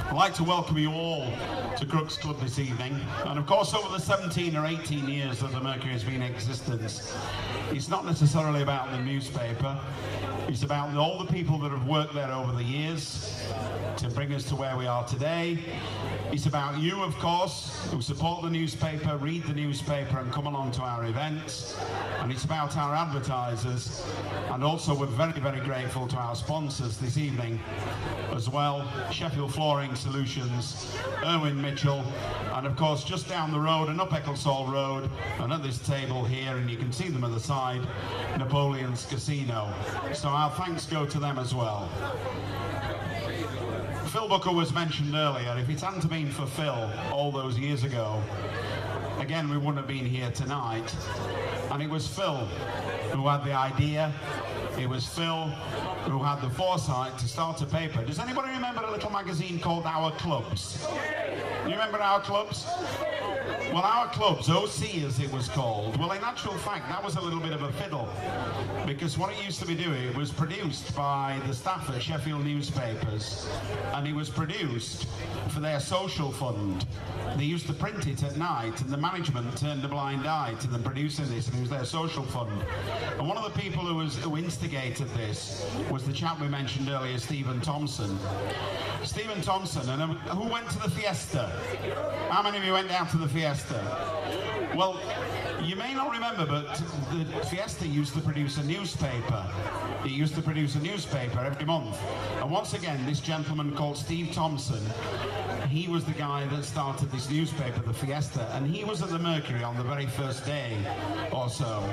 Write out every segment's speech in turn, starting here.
I'd like to welcome you all to Crookes Club this evening. And of course, over the 17 or 18 years that the Mercury has been in existence, it's not necessarily about the newspaper. It's about all the people that have worked there over the years to bring us to where we are today. It's about you, of course, who support the newspaper, read the newspaper and come along to our events. And it's about our advertisers. And also we're very, very grateful to our sponsors this evening as well. Sheffield Flooring Solutions, Irwin Mitchell, and of course just down the road and up Ecclesall Road and at this table here, and you can see them at the side, Napoleon's Casino. So our thanks go to them as well. Phil Booker was mentioned earlier. If it hadn't been for Phil all those years ago, again, we wouldn't have been here tonight. And it was Phil who had the idea. It was Phil who had the foresight to start a paper. Does anybody remember a little magazine called Our Clubs? You remember Our Clubs? Well, Our Clubs, OC as it was called, well, in actual fact, that was a little bit of a fiddle, because what it used to be doing, it was produced by the staff at Sheffield newspapers, and it was produced for their social fund. They used to print it at night, and the management turned a blind eye to them producing this, and it was their social fund. And one of the people who instigated this was the chap we mentioned earlier, Stephen Thompson. Stephen Thompson, and who went to the Fiesta? How many of you went down to the Fiesta? Well, you may not remember, but the Fiesta used to produce a newspaper. It used to produce a newspaper every month. And once again, this gentleman called Steve Thompson, he was the guy that started this newspaper, the Fiesta, and he was at the Mercury on the very first day or so.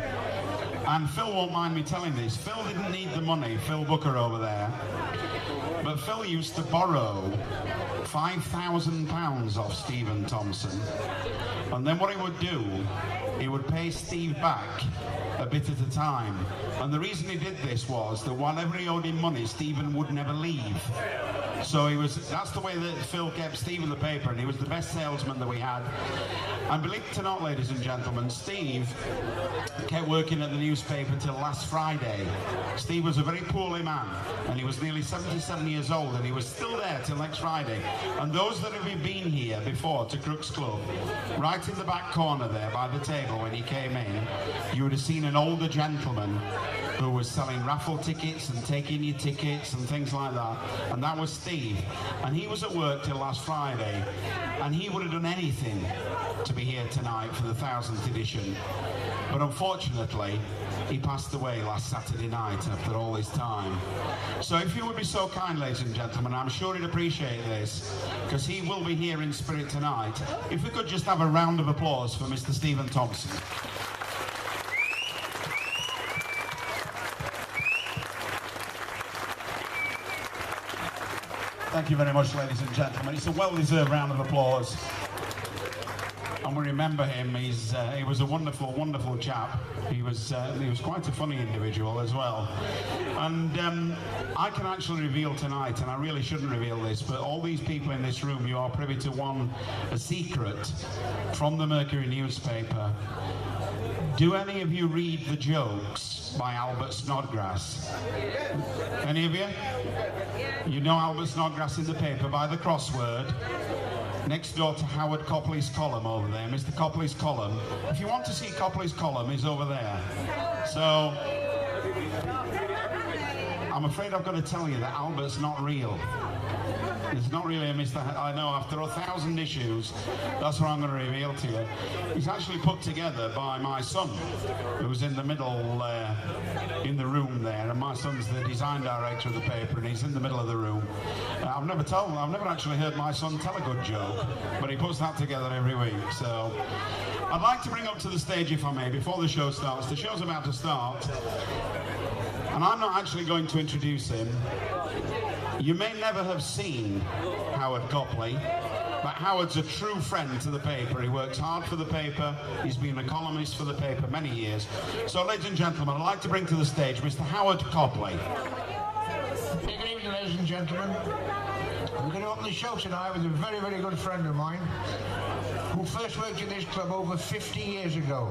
And Phil won't mind me telling this. Phil didn't need the money, Phil Booker over there. But Phil used to borrow £5,000 off Stephen Thompson. And then what he would do, he would pay Steve back a bit at a time. And the reason he did this was that whenever he owed him money, Stephen would never leave. So that's the way that Phil kept Stephen the paper, and he was the best salesman that we had. And believe it or not, ladies and gentlemen, Steve kept working at the newspaper till last Friday. Steve was a very poorly man, and he was nearly 77 years old, and he was still there till next Friday. And those that have been here before to Crookes Club, right in the back corner there by the table when he came in, you would have seen an older gentleman who was selling raffle tickets and taking your tickets and things like that, and that was Steve. And he was at work till last Friday, and he would have done anything to be here tonight for the 1000th edition. But unfortunately, he passed away last Saturday night after all this time. So if you would be so kind, ladies and gentlemen, I'm sure he'd appreciate this, because he will be here in spirit tonight. If we could just have a round of applause for Mr. Stephen Thompson. Thank you very much, ladies and gentlemen. It's a well-deserved round of applause. And we remember him. He was a wonderful, wonderful chap. He was quite a funny individual as well. And I can actually reveal tonight, and I really shouldn't reveal this, but all these people in this room, you are privy to a secret from the Mercury newspaper. Do any of you read the jokes by Albert Snodgrass? Any of you? You know Albert Snodgrass in the paper by the crossword. Next door to Howard Copley's column over there, Mr. Copley's column. If you want to see Copley's column, he's over there. So, I'm afraid I've got to tell you that Albert's not real. It's not really a Mr. I know, after 1,000 issues, that's what I'm going to reveal to you. It's actually put together by my son, who's in the middle, in the room there, and my son's the design director of the paper, and he's in the middle of the room. I've never actually heard my son tell a good joke, but he puts that together every week. So, I'd like to bring up to the stage, if I may, before the show starts. The show's about to start, and I'm not actually going to introduce him. You may never have seen Howard Copley, but Howard's a true friend to the paper. He works hard for the paper. He's been a columnist for the paper many years. So, ladies and gentlemen, I'd like to bring to the stage Mr. Howard Copley. Good evening, ladies and gentlemen. We're going to open the show tonight with a very, very good friend of mine who first worked in this club over 50 years ago.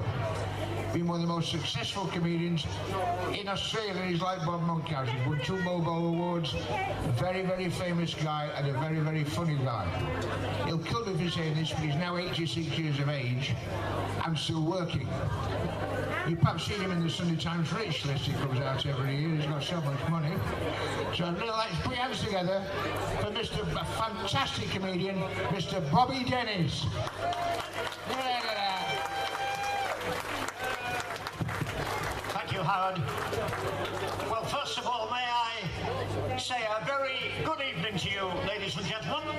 been one of the most successful comedians in Australia. He's like Bob Monkhouse. He's won 2 Mobo Awards. A very, very famous guy and a very, very funny guy. He'll kill me for saying this, but he's now 86 years of age and still working. You've perhaps seen him in the Sunday Times Rich list. He comes out every year. He's got so much money. So I'd really like to put your hands together for a fantastic comedian, Mr. Bobby Dennis. Thank you, Howard. Well, first of all, may I say a very good evening to you, ladies and gentlemen.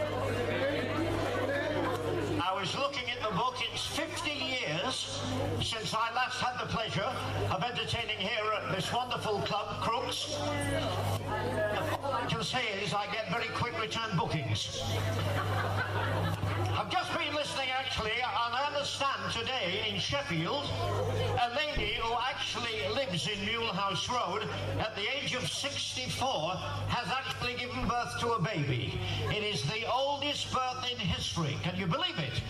I was looking at the book. It's 50 years since I last had the pleasure of entertaining here at this wonderful club, Crookes. All I can say is I get very quick return bookings. I've just been listening, actually, and I understand today in Sheffield, a lady who actually lives in Mulehouse Road at the age of 64 has actually given birth to a baby. It is the oldest birth in history. Can you believe it?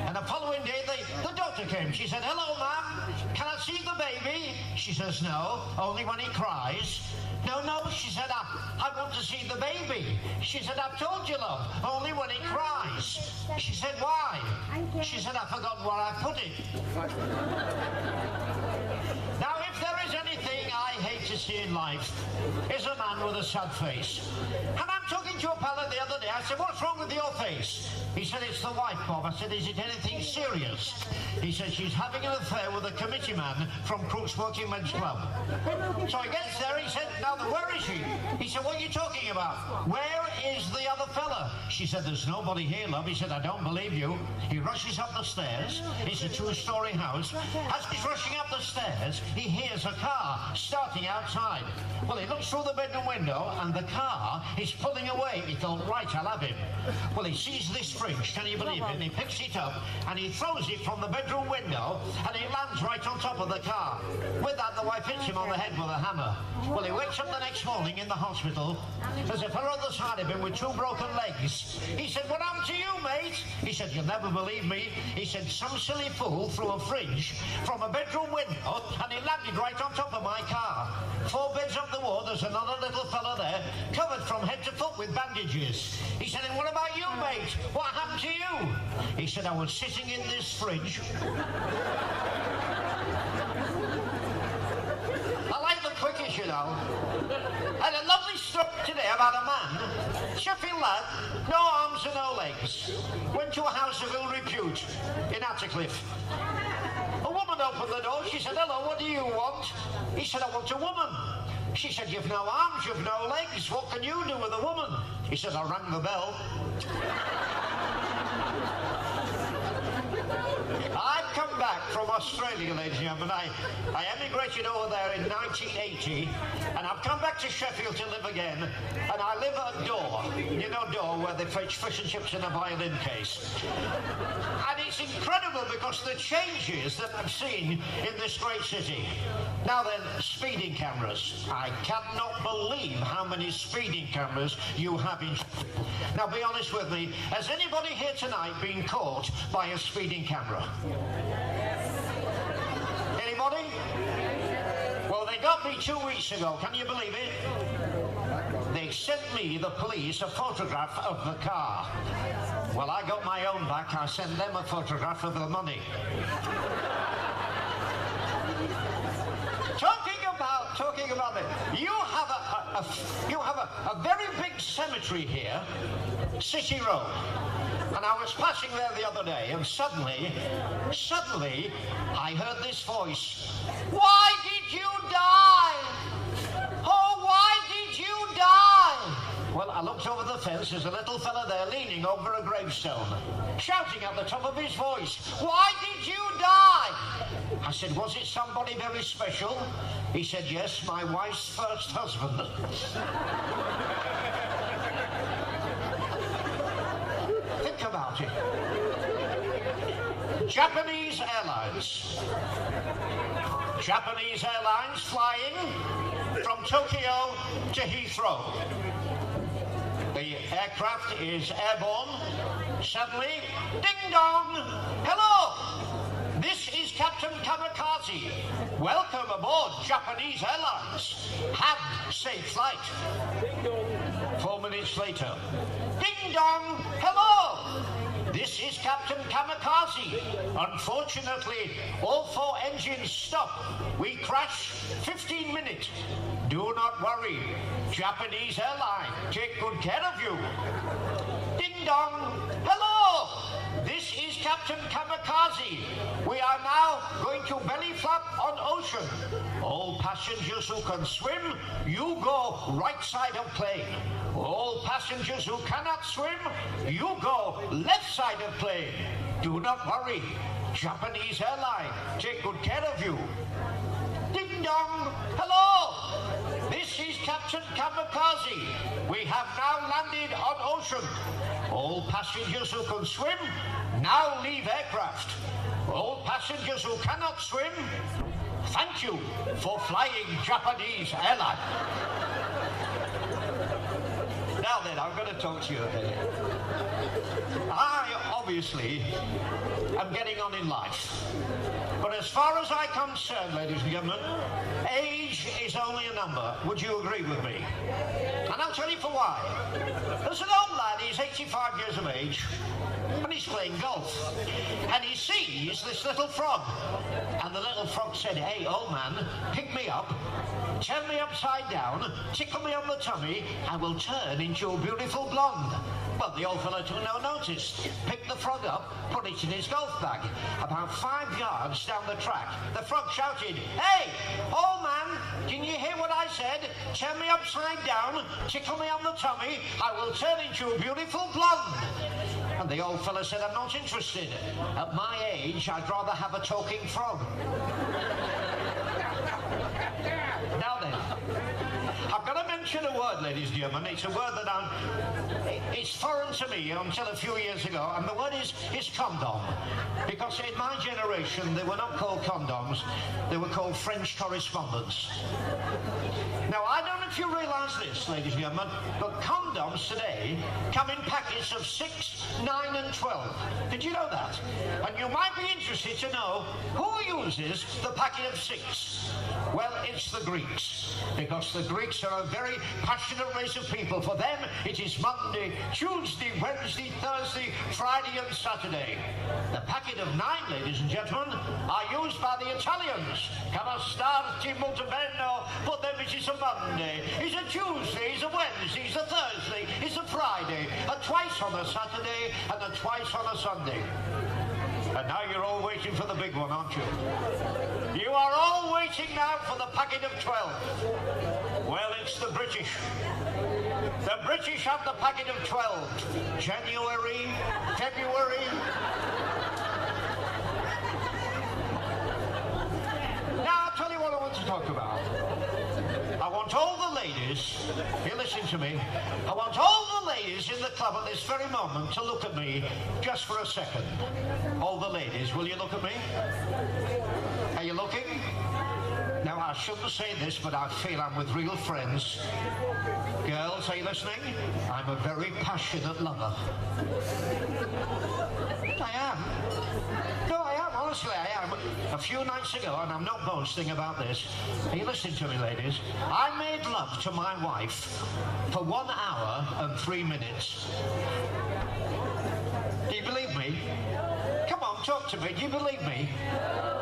And the following day, the doctor came. She said, "Hello, ma'am. Can I see the baby?" She says, "No, only when he cries." No, she said, I want to see the baby. She said, "I've told you, love, only when he cries." She said, "Why?" She said, "I forgot where I put it." Now, if there is anything I hate to see in life, is a man with a sad face. And I'm talking to a fella the other day. I said, "What's wrong with your face?" He said, "It's the wife, Bob." I said, "Is it anything serious?" He said, "She's having an affair with a committee man from Crookes Workingman's Club." So he gets there, he said, "Now, where is she?" He said, "What are you talking about? Where is the other fella?" She said, "There's nobody here, love." He said, "I don't believe you." He rushes up the stairs. It's a 2-story house. As he's rushing up the stairs, he hears a car starting outside. Well, he looks through the bedroom window, and the car is pulling away. He thought, "Right, I'll have him." Well, he sees this fridge, can you believe it? And he picks it up, and he throws it from the bedroom window, and it lands right on top of the car. With that, the wife hits him on the head with a hammer. Well, he wakes up the next morning in the hospital. There's a fellow on the side of him with 2 broken legs. He said, "What happened to you, mate?" He said, "You'll never believe me." He said, "Some silly fool threw a fridge from a bedroom window, and it landed right on top of my car. 4 beds up the wall, there's another little fella there, covered from head to foot with bandages." He said, "And what about you, mate? What happened to you?" He said, "I was sitting in this fridge." I like the quickish, you know. I had a lovely story today about a man, Sheffield lad, no arms and no legs, went to a house of ill repute in Attercliffe. A woman opened the door. She said, "Hello, what do you want?" He said, "I want a woman." She said, "You've no arms, you've no legs. What can you do with a woman?" He said, "I rang the bell." I've come back from Australia, ladies and gentlemen. I emigrated over there in 1980, and I've come back to Sheffield to live again, and I live at Door. You know Door, where they fetch fish and chips in a violin case. And it's incredible because the changes that I've seen in this great city. Now then, speeding cameras. I cannot believe how many speeding cameras you have in Sheffield. Now, be honest with me. Has anybody here tonight been caught by a speeding camera? Anybody? Well, they got me 2 weeks ago. Can you believe it? They sent me, the police, a photograph of the car. Well, I got my own back. I sent them a photograph of the money. Talking about it, you have a very big cemetery here, City Road. And I was passing there the other day, and suddenly, I heard this voice. "Why did you die? Oh, why did you die?" Well, I looked over the fence. There's a little fella there leaning over a gravestone, shouting at the top of his voice, "Why did you die?" I said, "Was it somebody very special?" He said, "Yes, my wife's first husband." Think about it. Japanese Airlines. Japanese Airlines flying from Tokyo to Heathrow. The aircraft is airborne. Suddenly, ding dong! Hello! This is Captain Kamikaze. Welcome aboard Japanese Airlines. Have safe flight. 4 minutes later. Ding dong! Hello! This is Captain Kamikaze. Unfortunately, all 4 engines stop. We crash 15 minutes. Do not worry. Japanese airline, take good care of you. Ding dong. Hello. This is Captain Kamikaze. We are now going to belly flap on ocean. All passengers who can swim, you go right side of plane. All passengers who cannot swim, you go left side of plane. Do not worry. Japanese airline, take good care of you. Ding dong. Hello. This is Captain Kamikaze. We have now landed on ocean. All passengers who can swim, now leave aircraft. All passengers who cannot swim, thank you for flying Japanese airline. Now then, I'm going to talk to you a bit. I obviously am getting on in life. But as far as I'm concerned, ladies and gentlemen, age is only a number. Would you agree with me? And I'll tell you for why. There's an old lad, he's 85 years of age, and he's playing golf. And he sees this little frog. And the little frog said, "Hey, old man, pick me up, turn me upside down, tickle me on the tummy, I will turn into a beautiful blonde." Well, the old fellow took no notice. Picked the frog up, put it in his golf bag. About 5 yards down the track, the frog shouted, "Hey, old man, can you hear what I said? Turn me upside down, tickle me on the tummy, I will turn into a beautiful blonde." And the old fellow said, "I'm not interested. At my age, I'd rather have a talking frog." Now then, I've got to mention a word, ladies and gentlemen. It's a word that it's foreign to me until a few years ago, and the word is condom. Because in my generation, they were not called condoms, they were called French correspondents. Now, I don't know if you realise this, ladies and gentlemen, but condoms today come in packets of 6, 9 and 12. Did you know that? And you might be interested to know who uses the packet of 6. Well, it's the Greeks, because the Greeks are a very passionate race of people. For them, it is Monday, Tuesday, Wednesday, Thursday, Friday and Saturday. The packet of 9, ladies and gentlemen, are used by the Italians. Come starti molto bene, for them it is a Monday, it's a Tuesday, it's a Wednesday, it's a Thursday, it's a Friday, a twice on a Saturday and a twice on a Sunday. And now you're all waiting for the big one, aren't you? You are all waiting now for the packet of 12. Well, it's the British. The British have the packet of 12. January, February. Now, I'll tell you what I want to talk about. I want all the ladies, you listen to me, I want all the ladies in the club at this very moment to look at me just for a second. All the ladies, will you look at me? Are you looking? Now, I shouldn't say this, but I feel I'm with real friends. Girls, are you listening? I'm a very passionate lover. I am. No, I am. Honestly, I am. A few nights ago, and I'm not boasting about this, you listen to me, ladies, I made love to my wife for 1 hour and 3 minutes. Do you believe me? Come on, talk to me. Do you believe me?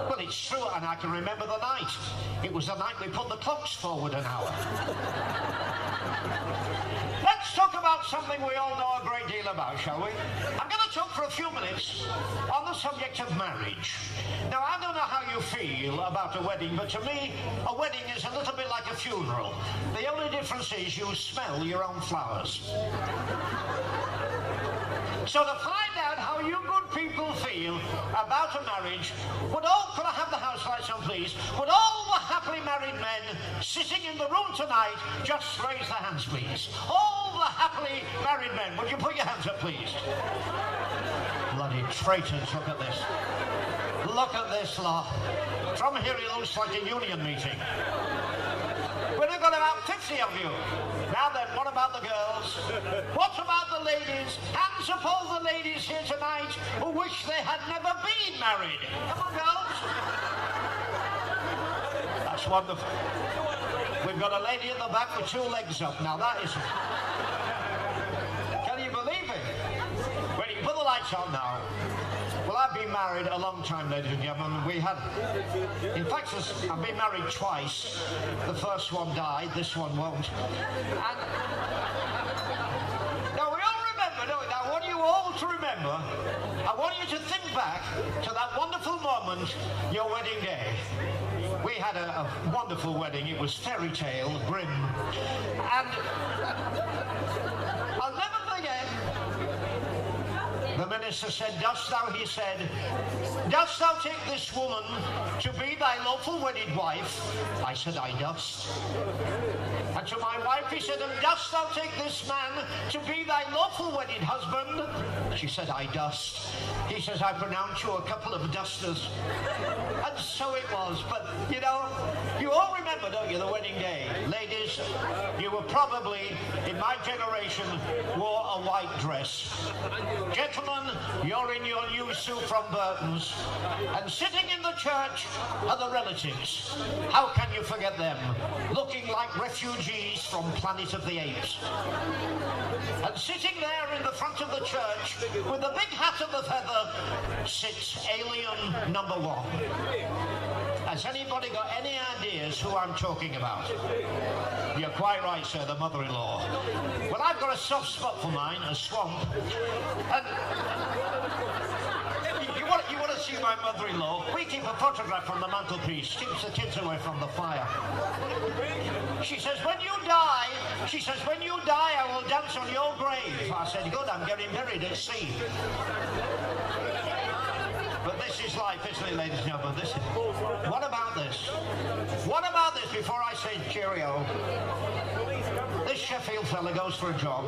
Well, it's true, and I can remember the night. It was the night we put the clocks forward an hour. Let's talk about something we all know a great deal about, shall we? I'm going to talk for a few minutes on the subject of marriage. Now, I don't know how you feel about a wedding, but to me, a wedding is a little bit like a funeral. The only difference is you smell your own flowers. So to find out how you good people feel about a marriage, could I have the house lights on, please? Would all the happily married men sitting in the room tonight just raise their hands, please? All the happily married men, would you put your hands up, please? Bloody traitors, look at this. Look at this lot. From here it looks like a union meeting. We've got about 50 of you. Now Now then, what about the girls? What about the ladies? Hands up all the ladies here tonight who wish they had never been married. Come on, girls. That's wonderful. We've got a lady at the back with 2 legs up. Now that is... Can you believe it? Well, you put the lights on now. Well, I've been married a long time, ladies and gentlemen. We had... In fact, I've been married twice. The first one died, this one won't. And... Now, we all remember, don't we? Now, I want you all to remember, I want you to think back to that wonderful moment, your wedding day. We had a wonderful wedding. It was fairy tale, grim. And I'll never forget, the minister said, dost thou, he said, dost thou take this woman to be thy lawful wedded wife? I said, I dost. And to my wife he said, and dost thou take this man to be thy lawful wedded husband? She said, I dost. He says, I pronounce you a couple of dusters. And so it was. But, you know, you all remember, don't you, the wedding day? Ladies, you were probably, in my generation, wore a white dress. Gentlemen, you're in your new suit from Burton's. And sitting in the church are the relatives. How can you forget them? Looking like refugees from Planet of the Apes. And sitting there in the front of the church, with the big hat of the feather, sits alien number 1. Has anybody got any ideas who I'm talking about? You're quite right, sir, the mother-in-law. Well, I've got a soft spot for mine, a swamp. And you want to see my mother-in-law? We keep a photograph on the mantelpiece, keeps the kids away from the fire. She says, when you die, I will dance on your grave. I said, good, I'm getting buried at sea. But this is life, isn't it, ladies and gentlemen? This is... What about this? What about this before I say cheerio? This Sheffield fella goes for a job.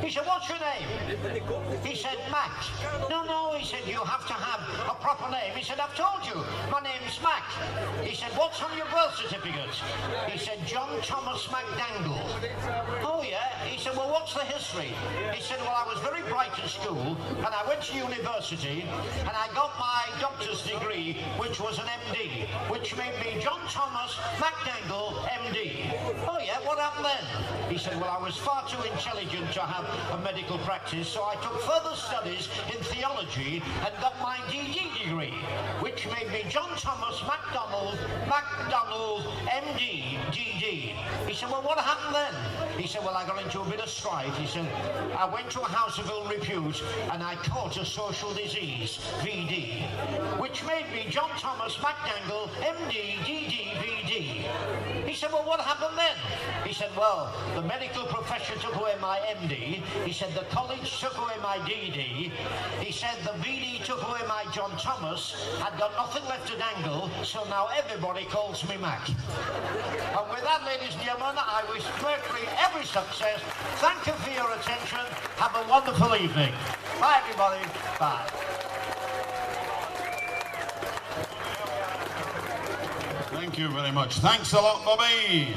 He said, what's your name? He said, Mac. No, he said, you have to have a proper name. He said, I've told you, my name's Mac. He said, what's on your birth certificate? He said, John Thomas McDangle. Oh, yeah? He said, well, what's the history? He said, well, I was very bright at school, and I went to university, and I got my doctor's degree, which was an MD, which made me John Thomas McDangle, MD. Oh, yeah? What happened then? He said, well, I was far too intelligent to have a medical practice, so I took further studies in theology and got my DD degree, which made me John Thomas MacDonald, MD, DD. He said, well, what happened then? He said, well, I got into a bit of strife. He said, I went to a house of ill repute and I caught a social disease, VD, which made me John Thomas McDangle, MD, DD, VD. He said, well, what happened then? He said, well, the medical profession took away my MD. He said, the college took away my DD. He said, the VD took away my John Thomas. I'd got nothing left to dangle, so now everybody calls me Mac. And with that, ladies and gentlemen, I wish Mercury every success. Thank you for your attention. Have a wonderful evening. Bye, everybody. Bye. Thank you very much. Thanks a lot, Bobby.